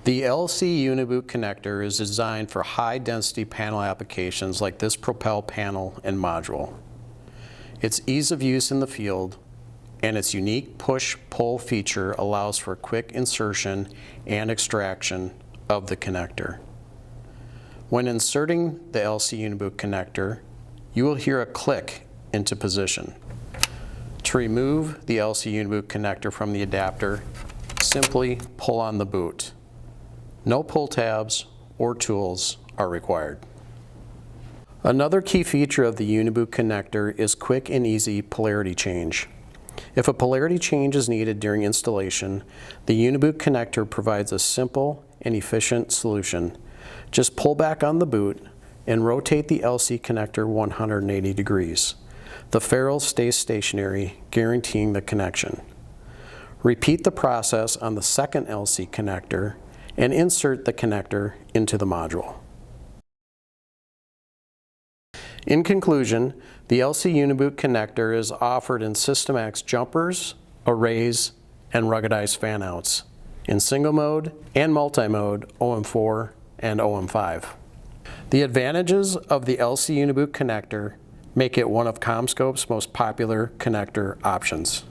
The LC Uniboot connector is designed for high-density panel applications like this Propel panel and module. Its ease of use in the field and its unique push-pull feature allows for quick insertion and extraction of the connector. When inserting the LC Uniboot connector, you will hear a click into position. To remove the LC Uniboot connector from the adapter, simply pull on the boot. No pull tabs or tools are required. Another key feature of the Uniboot connector is quick and easy polarity change. If a polarity change is needed during installation, the Uniboot connector provides a simple and efficient solution. Just pull back on the boot and rotate the LC connector 180 degrees. The ferrule stays stationary, guaranteeing the connection. Repeat the process on the second LC connector and insert the connector into the module. In conclusion, the LC Uniboot connector is offered in System X jumpers, arrays, and ruggedized fanouts in single mode and multi-mode OM4 and OM5. The advantages of the LC Uniboot connector make it one of CommScope's most popular connector options.